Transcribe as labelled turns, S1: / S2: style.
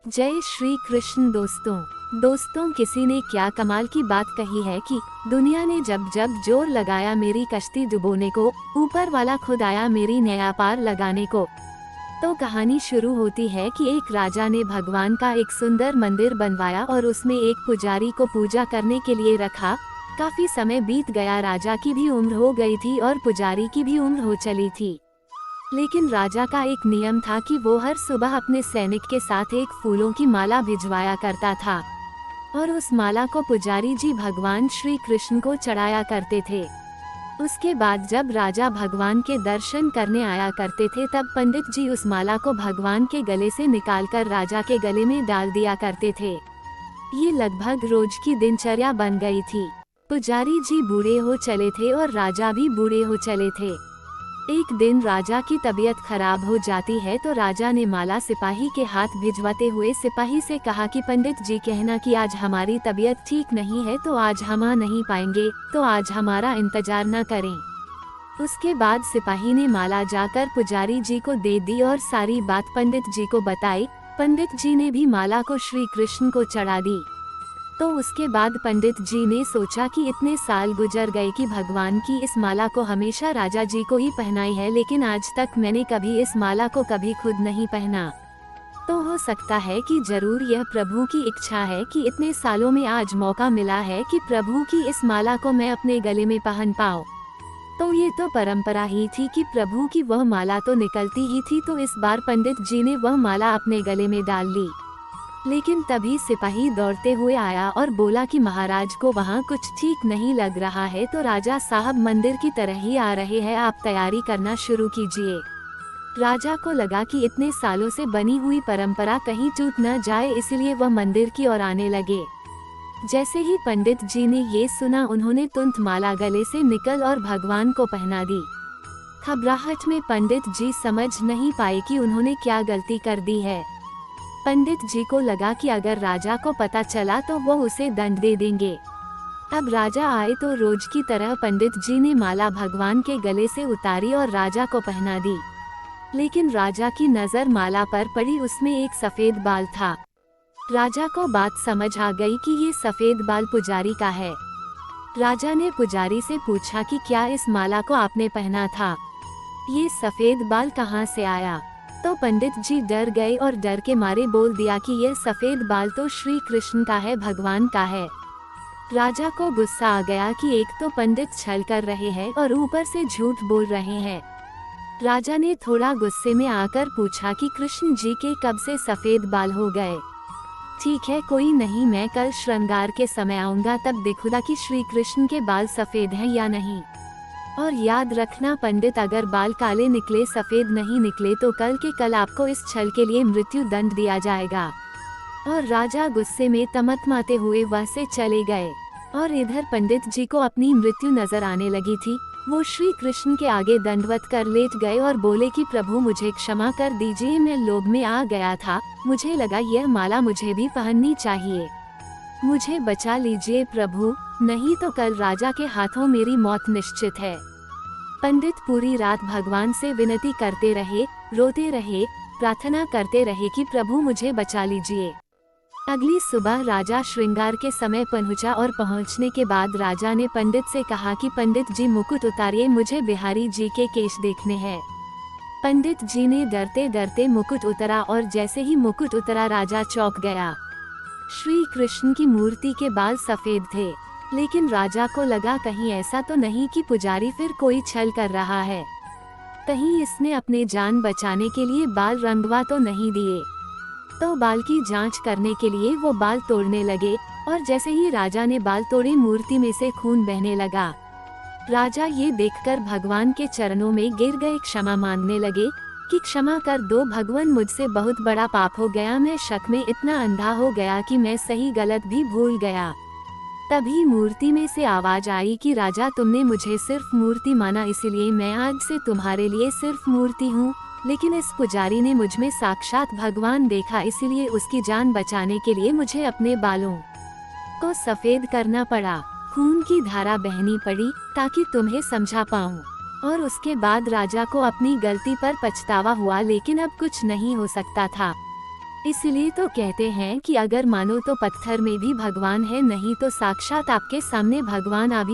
S1: जय श्री कृष्ण। दोस्तों किसी ने क्या कमाल की बात कही है कि दुनिया ने जब जब जोर लगाया मेरी कश्ती डुबोने को, ऊपर वाला खुद आया मेरी नया पार लगाने को। तो कहानी शुरू होती है कि एक राजा ने भगवान का एक सुंदर मंदिर बनवाया और उसमें एक पुजारी को पूजा करने के लिए रखा। काफी समय बीत गया, राजा की भी उम्र हो गई थी और पुजारी की भी उम्र हो चली थी। लेकिन राजा का एक नियम था कि वो हर सुबह अपने सैनिक के साथ एक फूलों की माला भिजवाया करता था और उस माला को पुजारी जी भगवान श्री कृष्ण को चढ़ाया करते थे। उसके बाद जब राजा भगवान के दर्शन करने आया करते थे तब पंडित जी उस माला को भगवान के गले से निकालकर राजा के गले में डाल दिया करते थे। ये लगभग रोज की दिनचर्या बन गई थी। पुजारी जी बूढ़े हो चले थे और राजा भी बूढ़े हो चले थे। एक दिन राजा की तबीयत खराब हो जाती है तो राजा ने माला सिपाही के हाथ भिजवाते हुए सिपाही से कहा कि पंडित जी कहना कि आज हमारी तबीयत ठीक नहीं है तो आज हम आ नहीं पाएंगे, तो आज हमारा इंतजार न करें। उसके बाद सिपाही ने माला जाकर पुजारी जी को दे दी और सारी बात पंडित जी को बताई। पंडित जी ने भी माला को श्री कृष्ण को चढ़ा दी। तो उसके बाद पंडित जी ने सोचा कि इतने साल गुजर गए कि भगवान की इस माला को हमेशा राजा जी को ही पहनाई है, लेकिन आज तक मैंने कभी इस माला को कभी खुद नहीं पहना। तो हो सकता है कि जरूर यह प्रभु की इच्छा है कि इतने सालों में आज मौका मिला है कि प्रभु की इस माला को मैं अपने गले में पहन पाऊँ। तो ये तो परंपरा ही थी कि प्रभु की वह माला तो निकलती ही थी, तो इस बार पंडित जी ने वह माला अपने गले में डाल ली। लेकिन तभी सिपाही दौड़ते हुए आया और बोला कि महाराज को वहाँ कुछ ठीक नहीं लग रहा है, तो राजा साहब मंदिर की तरह ही आ रहे हैं, आप तैयारी करना शुरू कीजिए। राजा को लगा कि इतने सालों से बनी हुई परंपरा कहीं टूट न जाए, इसलिए वह मंदिर की ओर आने लगे। जैसे ही पंडित जी ने ये सुना, उन्होंने तुरंत माला गले से निकल और भगवान को पहना दी। घबराहट में पंडित जी समझ नहीं पाए कि उन्होंने क्या गलती कर दी है। पंडित जी को लगा कि अगर राजा को पता चला तो वो उसे दंड दे देंगे। अब राजा आए तो रोज की तरह पंडित जी ने माला भगवान के गले से उतारी और राजा को पहना दी। लेकिन राजा की नजर माला पर पड़ी, उसमें एक सफेद बाल था। राजा को बात समझ आ गई कि ये सफेद बाल पुजारी का है। राजा ने पुजारी से पूछा कि क्या इस माला को आपने पहना था? ये सफेद बाल कहाँ से आया? तो पंडित जी डर गए और डर के मारे बोल दिया कि यह सफेद बाल तो श्री कृष्ण का है, भगवान का है। राजा को गुस्सा आ गया कि एक तो पंडित छल कर रहे हैं और ऊपर से झूठ बोल रहे हैं। राजा ने थोड़ा गुस्से में आकर पूछा कि कृष्ण जी के कब से सफेद बाल हो गए? ठीक है, कोई नहीं, मैं कल श्रृंगार के समय आऊंगा, तब देखूंगा कि श्री कृष्ण के बाल सफेद हैं या नहीं। और याद रखना पंडित, अगर बाल काले निकले, सफेद नहीं निकले, तो कल के कल आपको इस छल के लिए मृत्यु दंड दिया जाएगा। और राजा गुस्से में तमतमाते हुए वहां से चले गए। और इधर पंडित जी को अपनी मृत्यु नजर आने लगी थी। वो श्री कृष्ण के आगे दंडवत कर लेट गए और बोले कि प्रभु मुझे क्षमा कर दीजिए, मैं लोभ में आ गया था, मुझे लगा यह माला मुझे भी पहननी चाहिए, मुझे बचा लीजिए प्रभु, नहीं तो कल राजा के हाथों मेरी मौत निश्चित है। पंडित पूरी रात भगवान से विनती करते रहे, रोते रहे, प्रार्थना करते रहे कि प्रभु मुझे बचा लीजिए। अगली सुबह राजा श्रृंगार के समय पहुंचा और पहुंचने के बाद राजा ने पंडित से कहा कि पंडित जी मुकुट उतारिए, मुझे बिहारी जी के केश देखने हैं। पंडित जी ने डरते डरते मुकुट उतरा और जैसे ही मुकुट उतरा राजा चौंक गया। श्री कृष्ण की मूर्ति के बाल सफेद थे, लेकिन राजा को लगा कहीं ऐसा तो नहीं कि पुजारी फिर कोई छल कर रहा है, कहीं इसने अपने जान बचाने के लिए बाल रंगवा तो नहीं दिए। तो बाल की जांच करने के लिए वो बाल तोड़ने लगे और जैसे ही राजा ने बाल तोड़े, मूर्ति में से खून बहने लगा। राजा ये देखकर भगवान के चरणों में गिर गए, क्षमा मांगने लगे कि क्षमा कर दो भगवान, मुझसे बहुत बड़ा पाप हो गया, मैं शक में इतना अंधा हो गया कि मैं सही गलत भी भूल गया। तभी मूर्ति में से आवाज आई कि राजा, तुमने मुझे सिर्फ मूर्ति माना, इसलिए मैं आज से तुम्हारे लिए सिर्फ मूर्ति हूँ। लेकिन इस पुजारी ने मुझ में साक्षात भगवान देखा, इसलिए उसकी जान बचाने के लिए मुझे अपने बालों को सफेद करना पड़ा, खून की धारा बहनी पड़ी ताकि तुम्हें समझा पाऊँ। और उसके बाद राजा को अपनी गलती पर पछतावा हुआ, लेकिन अब कुछ नहीं हो सकता था। इसलिए तो कहते हैं कि अगर मानो तो पत्थर में भी भगवान है, नहीं तो साक्षात आपके सामने भगवान आ भी